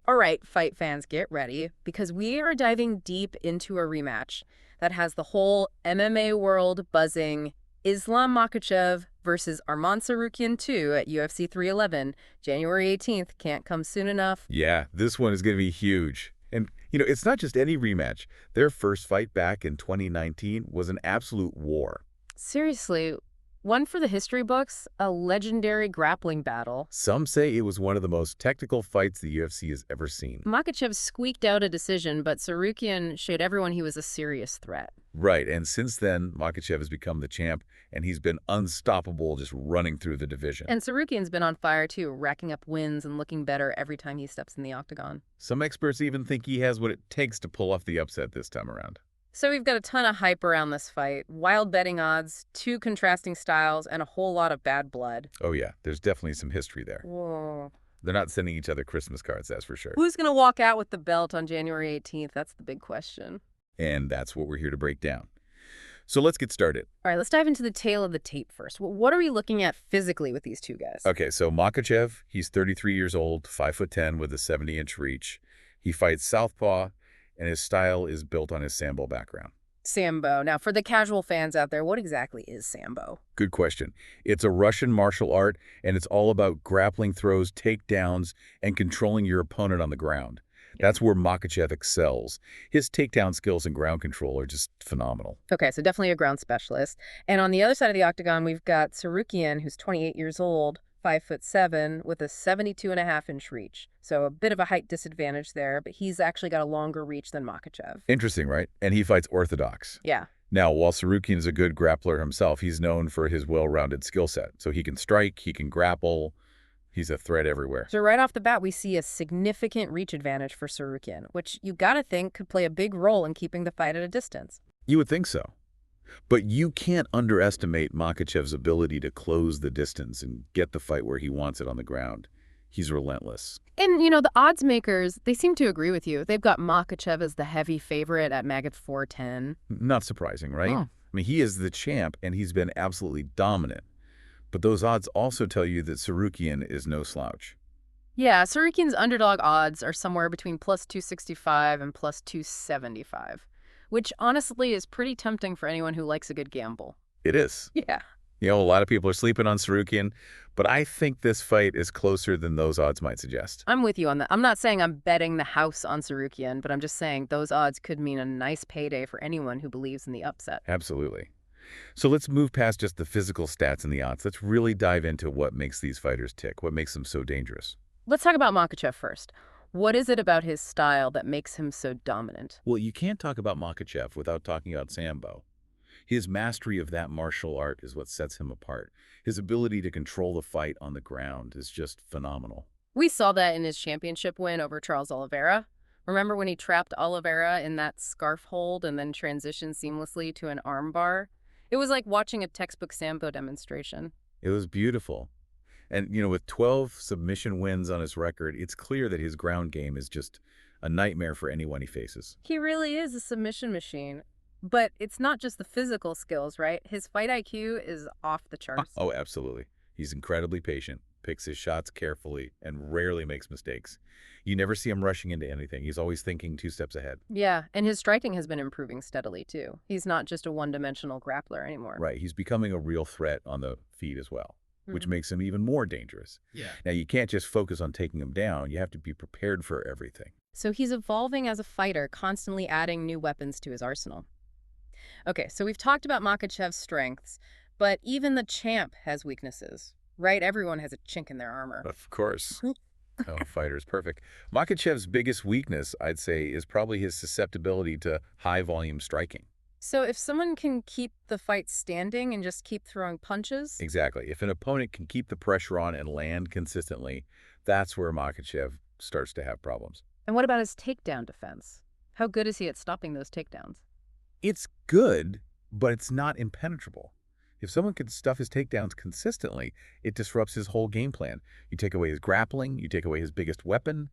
All right, fight fans, get ready, because we are diving deep into a rematch that has the whole MMA world buzzing. Islam Makhachev versus Arman Tsarukyan 2 at UFC 311, January 18th. Can't come soon enough. Yeah, this one is going to be huge. And, it's not just any rematch. Their first fight back in 2019 was an absolute war. Seriously, one for the history books, a legendary grappling battle. Some say it was one of the most technical fights the UFC has ever seen. Makhachev squeaked out a decision, but Tsarukyan showed everyone he was a serious threat. Right, and since then, Makhachev has become the champ, and he's been unstoppable just running through the division. And Tsarukyan's been on fire too, racking up wins and looking better every time he steps in the octagon. Some experts even think he has what it takes to pull off the upset this time around. So we've got a ton of hype around this fight, wild betting odds, two contrasting styles, and a whole lot of bad blood. Oh yeah, there's definitely some history there. Whoa. They're not sending each other Christmas cards, that's for sure. Who's going to walk out with the belt on January 18th? That's the big question. And that's what we're here to break down. So let's get started. All right, let's dive into the tail of the tape first. What are we looking at physically with these two guys? Okay, so Makhachev, he's 33 years old, 5'10", with a 70-inch reach. He fights southpaw, and his style is built on his Sambo background. Sambo. Now, for the casual fans out there, what exactly is Sambo? Good question. It's a Russian martial art, and it's all about grappling throws, takedowns, and controlling your opponent on the ground. That's where Makhachev excels. His takedown skills and ground control are just phenomenal. Okay, so definitely a ground specialist. And on the other side of the octagon, we've got Tsarukyan, who's 28 years old, 5'7", with a 72.5-inch reach. So a bit of a height disadvantage there, but he's actually got a longer reach than Makhachev. Interesting, right? And he fights orthodox. Yeah. Now, while Tsarukyan is a good grappler himself, he's known for his well-rounded skill set. So he can strike, he can grapple. He's a threat everywhere. So right off the bat, we see a significant reach advantage for Tsarukyan, which you gotta think could play a big role in keeping the fight at a distance. You would think so. But you can't underestimate Makhachev's ability to close the distance and get the fight where he wants it on the ground. He's relentless. And, the odds makers, they seem to agree with you. They've got Makhachev as the heavy favorite at Mag 410. Not surprising, right? Oh. I mean, he is the champ, and he's been absolutely dominant. But those odds also tell you that Tsarukyan is no slouch. Yeah, Tsarukyan's underdog odds are somewhere between plus 265 and plus 275, which honestly is pretty tempting for anyone who likes a good gamble. It is. Yeah. A lot of people are sleeping on Tsarukyan, but I think this fight is closer than those odds might suggest. I'm with you on that. I'm not saying I'm betting the house on Tsarukyan, but I'm just saying those odds could mean a nice payday for anyone who believes in the upset. Absolutely. So let's move past just the physical stats and the odds. Let's really dive into what makes these fighters tick, what makes them so dangerous. Let's talk about Makhachev first. What is it about his style that makes him so dominant? Well, you can't talk about Makhachev without talking about Sambo. His mastery of that martial art is what sets him apart. His ability to control the fight on the ground is just phenomenal. We saw that in his championship win over Charles Oliveira. Remember when he trapped Oliveira in that scarf hold and then transitioned seamlessly to an armbar? It was like watching a textbook Sambo demonstration. It was beautiful. And, with 12 submission wins on his record, it's clear that his ground game is just a nightmare for anyone he faces. He really is a submission machine. But it's not just the physical skills, right? His fight IQ is off the charts. Oh, absolutely. He's incredibly patient, picks his shots carefully, and rarely makes mistakes. You never see him rushing into anything. He's always thinking 2 steps ahead. Yeah, and his striking has been improving steadily, too. He's not just a one-dimensional grappler anymore. Right. He's becoming a real threat on the feet as well, which makes him even more dangerous. Yeah. Now, you can't just focus on taking him down. You have to be prepared for everything. So he's evolving as a fighter, constantly adding new weapons to his arsenal. Okay, so we've talked about Makhachev's strengths, but even the champ has weaknesses, right? Everyone has a chink in their armor. Of course. No fighter's perfect. Makhachev's biggest weakness, I'd say, is probably his susceptibility to high-volume striking. So if someone can keep the fight standing and just keep throwing punches? Exactly. If an opponent can keep the pressure on and land consistently, that's where Makhachev starts to have problems. And what about his takedown defense? How good is he at stopping those takedowns? It's good, but it's not impenetrable. If someone can stuff his takedowns consistently, it disrupts his whole game plan. You take away his grappling, you take away his biggest weapon.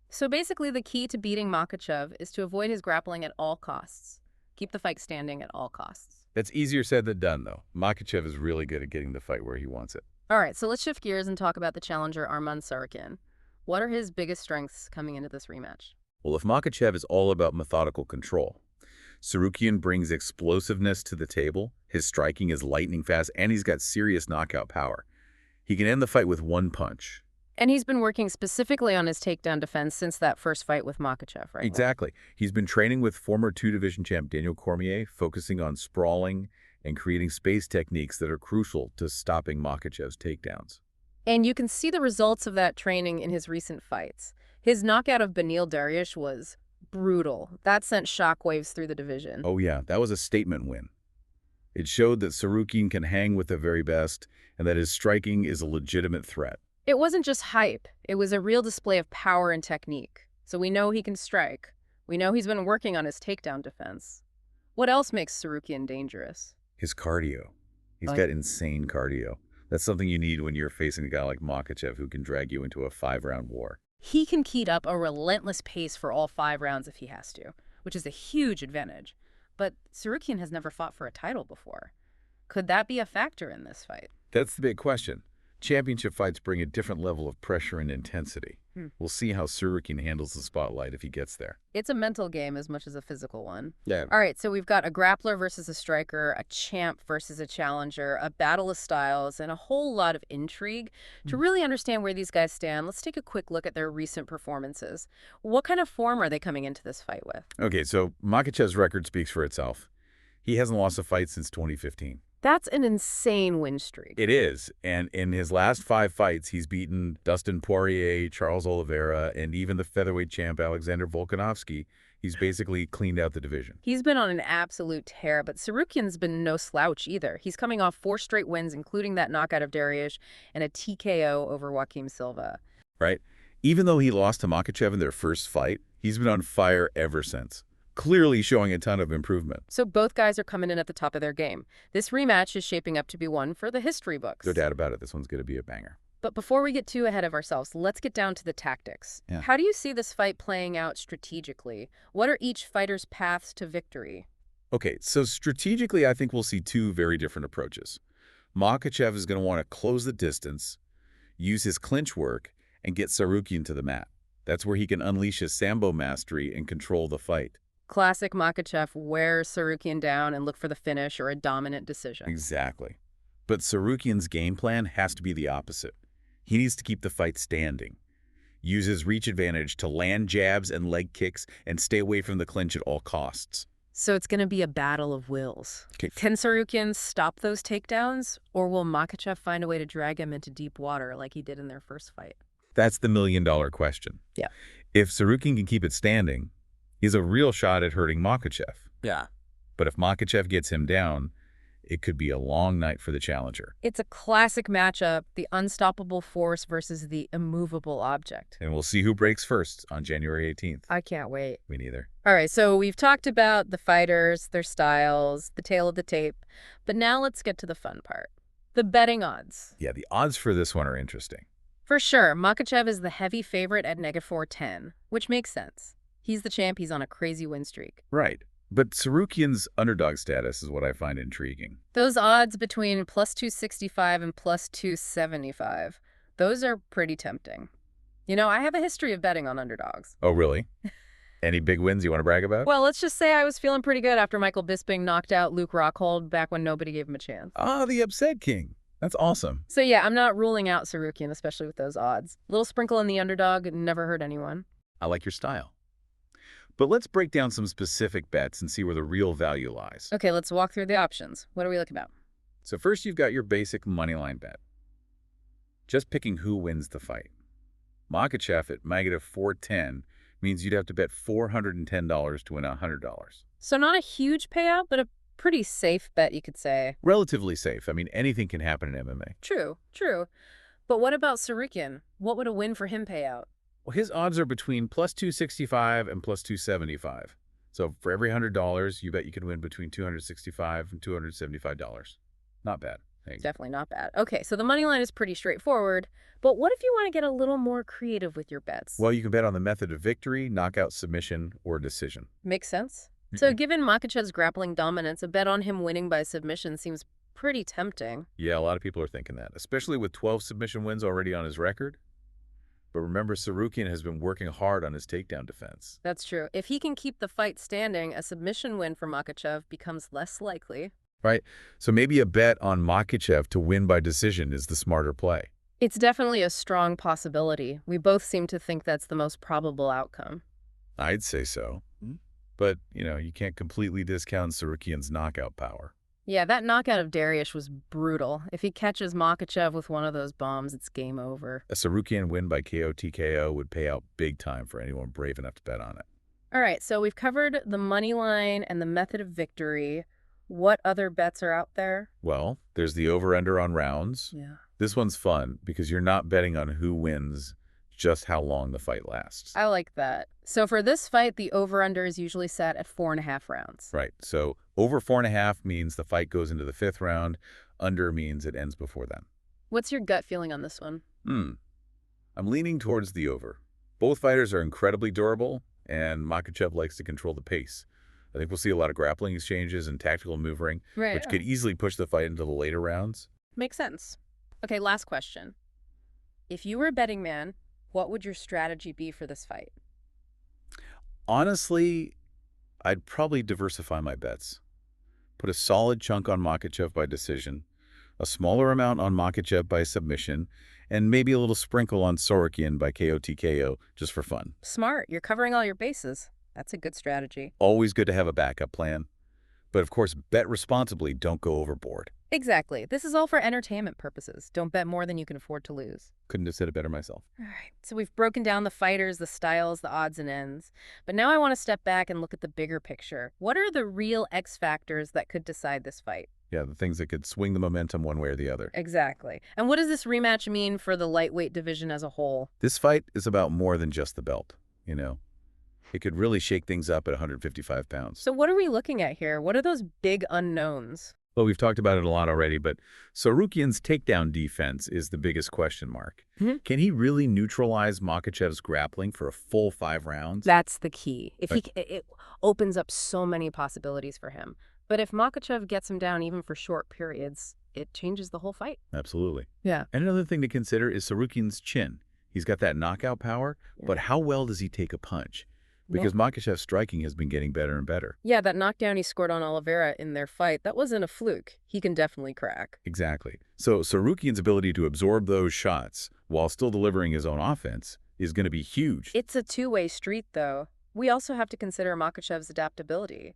So basically the key to beating Makhachev is to avoid his grappling at all costs. Keep the fight standing at all costs. That's easier said than done, though. Makhachev is really good at getting the fight where he wants it. All right, so let's shift gears and talk about the challenger Arman Tsarukyan. What are his biggest strengths coming into this rematch? Well, if Makhachev is all about methodical control, Tsarukyan brings explosiveness to the table. His striking is lightning fast, and he's got serious knockout power. He can end the fight with one punch. And he's been working specifically on his takedown defense since that first fight with Makhachev, right? Exactly. He's been training with former two-division champ Daniel Cormier, focusing on sprawling and creating space techniques that are crucial to stopping Makhachev's takedowns. And you can see the results of that training in his recent fights. His knockout of Beneil Dariush was brutal. That sent shockwaves through the division. Oh yeah, that was a statement win. It showed that Tsarukyan can hang with the very best and that his striking is a legitimate threat. It wasn't just hype. It was a real display of power and technique. So we know he can strike. We know he's been working on his takedown defense. What else makes Tsarukyan dangerous? His cardio. He's got insane cardio. That's something you need when you're facing a guy like Makhachev who can drag you into a 5-round war. He can keep up a relentless pace for all 5 rounds if he has to, which is a huge advantage. But Tsarukyan has never fought for a title before. Could that be a factor in this fight? That's the big question. Championship fights bring a different level of pressure and intensity. We'll see how Tsarukyan handles the spotlight if he gets there. It's a mental game as much as a physical one. Yeah. All right, so we've got a grappler versus a striker, a champ versus a challenger, a battle of styles, and a whole lot of intrigue. To really understand where these guys stand, let's take a quick look at their recent performances. What kind of form are they coming into this fight with? Okay, so Makhachev's record speaks for itself. He hasn't lost a fight since 2015. That's an insane win streak. It is, and in his last 5 fights, he's beaten Dustin Poirier, Charles Oliveira, and even the featherweight champ Alexander Volkanovski. He's basically cleaned out the division. He's been on an absolute tear, but Tsarukyan's been no slouch either. He's coming off 4 straight wins, including that knockout of Dariush and a TKO over Joaquim Silva. Right? Even though he lost to Makhachev in their first fight, he's been on fire ever since, clearly showing a ton of improvement. So both guys are coming in at the top of their game. This rematch is shaping up to be one for the history books. No doubt about it. This one's going to be a banger. But before we get too ahead of ourselves, let's get down to the tactics. Yeah. How do you see this fight playing out strategically? What are each fighter's paths to victory? Okay, so strategically, I think we'll see 2 very different approaches. Makhachev is going to want to close the distance, use his clinch work, and get Tsarukyan to the mat. That's where he can unleash his sambo mastery and control the fight. Classic Makhachev, wear Tsarukyan down and look for the finish or a dominant decision. Exactly. But Tsarukyan's game plan has to be the opposite. He needs to keep the fight standing. Use his reach advantage to land jabs and leg kicks and stay away from the clinch at all costs. So it's going to be a battle of wills. Okay. Can Tsarukyan stop those takedowns, or will Makhachev find a way to drag him into deep water like he did in their first fight? That's the million-dollar question. Yeah. If Tsarukyan can keep it standing, he's a real shot at hurting Makhachev. Yeah. But if Makhachev gets him down, it could be a long night for the challenger. It's a classic matchup, the unstoppable force versus the immovable object. And we'll see who breaks first on January 18th. I can't wait. Me neither. All right, so we've talked about the fighters, their styles, the tale of the tape, but now let's get to the fun part. The betting odds. Yeah, the odds for this one are interesting. For sure, Makhachev is the heavy favorite at -410, which makes sense. He's the champ, he's on a crazy win streak. Right. But Tsarukyan's underdog status is what I find intriguing. Those odds between +265 and +275, those are pretty tempting. You know, I have a history of betting on underdogs. Oh, really? Any big wins you want to brag about? Well, let's just say I was feeling pretty good after Michael Bisping knocked out Luke Rockhold back when nobody gave him a chance. Ah, the upset king. That's awesome. So yeah, I'm not ruling out Tsarukyan, especially with those odds. Little sprinkle in the underdog never hurt anyone. I like your style. But let's break down some specific bets and see where the real value lies. Okay, let's walk through the options. What are we looking about? So first, you've got your basic moneyline bet. Just picking who wins the fight. Makhachev at -410 means you'd have to bet $410 to win $100. So not a huge payout, but a pretty safe bet, you could say. Relatively safe. I mean, anything can happen in MMA. True, true. But what about Tsarukyan? What would a win for him pay out? Well, his odds are between +265 and +275. So for every $100, you bet you can win between $265 and $275. Not bad. Definitely not bad. Okay, so the money line is pretty straightforward, but what if you want to get a little more creative with your bets? Well, you can bet on the method of victory, knockout, submission, or decision. Makes sense. So given Makhachev's grappling dominance, a bet on him winning by submission seems pretty tempting. Yeah, a lot of people are thinking that, especially with 12 submission wins already on his record. But remember, Tsarukyan has been working hard on his takedown defense. That's true. If he can keep the fight standing, a submission win for Makhachev becomes less likely. Right? So maybe a bet on Makhachev to win by decision is the smarter play. It's definitely a strong possibility. We both seem to think that's the most probable outcome. I'd say so. But, you can't completely discount Tsarukyan's knockout power. Yeah, that knockout of Dariush was brutal. If he catches Makhachev with one of those bombs, it's game over. A Tsarukyan win by KO TKO would pay out big time for anyone brave enough to bet on it. All right, so we've covered the money line and the method of victory. What other bets are out there? Well, there's the over-under on rounds. Yeah. This one's fun because you're not betting on who wins, just how long the fight lasts. I like that. So for this fight, the over-under is usually set at 4.5 rounds. Right. So over 4.5 means the fight goes into the 5th round. Under means it ends before then. What's your gut feeling on this one? I'm leaning towards the over. Both fighters are incredibly durable, and Makhachev likes to control the pace. I think we'll see a lot of grappling exchanges and tactical maneuvering, Right. which could easily push the fight into the later rounds. Makes sense. Okay, last question. If you were a betting man, what would your strategy be for this fight? Honestly, I'd probably diversify my bets. Put a solid chunk on Makhachev by decision, a smaller amount on Makhachev by submission, and maybe a little sprinkle on Tsarukyan by KO TKO just for fun. Smart. You're covering all your bases. That's a good strategy. Always good to have a backup plan. But of course, bet responsibly, don't go overboard. Exactly. This is all for entertainment purposes. Don't bet more than you can afford to lose. Couldn't have said it better myself. All right. So we've broken down the fighters, the styles, the odds and ends. But now I want to step back and look at the bigger picture. What are the real X factors that could decide this fight? Yeah, the things that could swing the momentum one way or the other. Exactly. And what does this rematch mean for the lightweight division as a whole? This fight is about more than just the belt, It could really shake things up at 155 pounds. So what are we looking at here? What are those big unknowns? Well, we've talked about it a lot already, but Tsarukyan's takedown defense is the biggest question mark. Can he really neutralize Makhachev's grappling for a full 5 rounds? That's the key. It opens up so many possibilities for him. But if Makhachev gets him down even for short periods, it changes the whole fight. Absolutely. Yeah. And another thing to consider is Tsarukyan's chin. He's got that knockout power, but how well does he take a punch? Because Makhachev's striking has been getting better and better. Yeah, that knockdown he scored on Oliveira in their fight, that wasn't a fluke. He can definitely crack. Exactly. So Tsarukyan's ability to absorb those shots while still delivering his own offense is going to be huge. It's a two-way street, though. We also have to consider Makhachev's adaptability.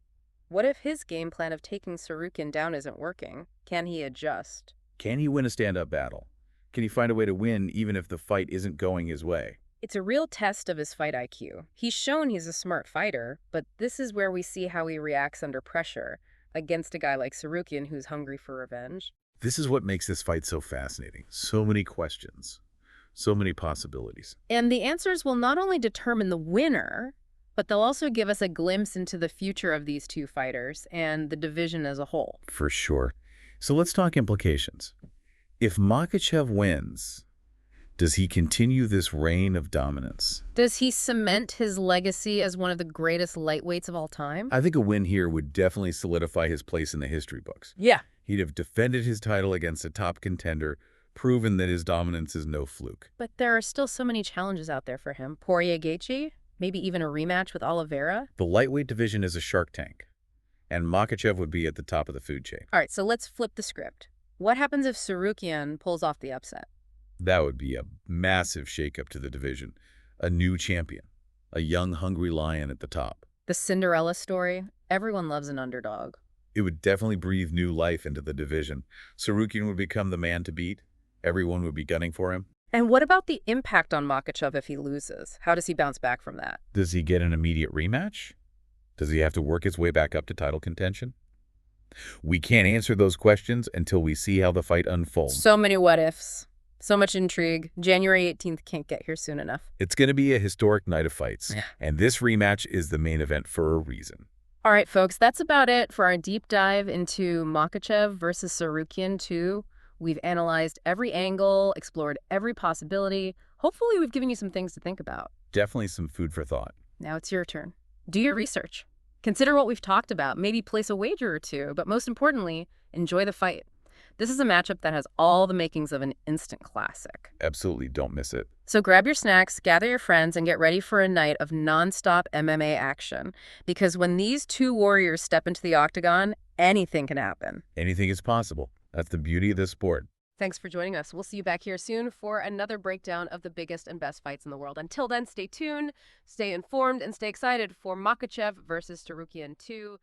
What if his game plan of taking Tsarukyan down isn't working? Can he adjust? Can he win a stand-up battle? Can he find a way to win even if the fight isn't going his way? It's a real test of his fight IQ. He's shown he's a smart fighter, but this is where we see how he reacts under pressure against a guy like Tsarukyan who's hungry for revenge. This is what makes this fight so fascinating. So many questions, so many possibilities. And the answers will not only determine the winner, but they'll also give us a glimpse into the future of these two fighters and the division as a whole. For sure. So let's talk implications. If Makhachev wins, does he continue this reign of dominance? Does he cement his legacy as one of the greatest lightweights of all time? I think a win here would definitely solidify his place in the history books. Yeah. He'd have defended his title against a top contender, proven that his dominance is no fluke. But there are still so many challenges out there for him. Poirier-Gaethje? Maybe even a rematch with Oliveira? The lightweight division is a shark tank, and Makhachev would be at the top of the food chain. All right, so let's flip the script. What happens if Tsarukyan pulls off the upset? That would be a massive shakeup to the division. A new champion. A young, hungry lion at the top. The Cinderella story? Everyone loves an underdog. It would definitely breathe new life into the division. Tsarukyan would become the man to beat. Everyone would be gunning for him. And what about the impact on Makhachev if he loses? How does he bounce back from that? Does he get an immediate rematch? Does he have to work his way back up to title contention? We can't answer those questions until we see how the fight unfolds. So many what-ifs. So much intrigue. January 18th can't get here soon enough. It's going to be a historic night of fights, Yeah. and this rematch is the main event for a reason. All right, folks, that's about it for our deep dive into Makhachev versus Tsarukyan 2. We've analyzed every angle, explored every possibility. Hopefully, we've given you some things to think about. Definitely some food for thought. Now it's your turn. Do your research. Consider what we've talked about. Maybe place a wager or two, but most importantly, enjoy the fight. This is a matchup that has all the makings of an instant classic. Absolutely don't miss it. So grab your snacks, gather your friends, and get ready for a night of nonstop MMA action. Because when these two warriors step into the octagon, anything can happen. Anything is possible. That's the beauty of this sport. Thanks for joining us. We'll see you back here soon for another breakdown of the biggest and best fights in the world. Until then, stay tuned, stay informed, and stay excited for Makhachev versus Tsarukyan 2.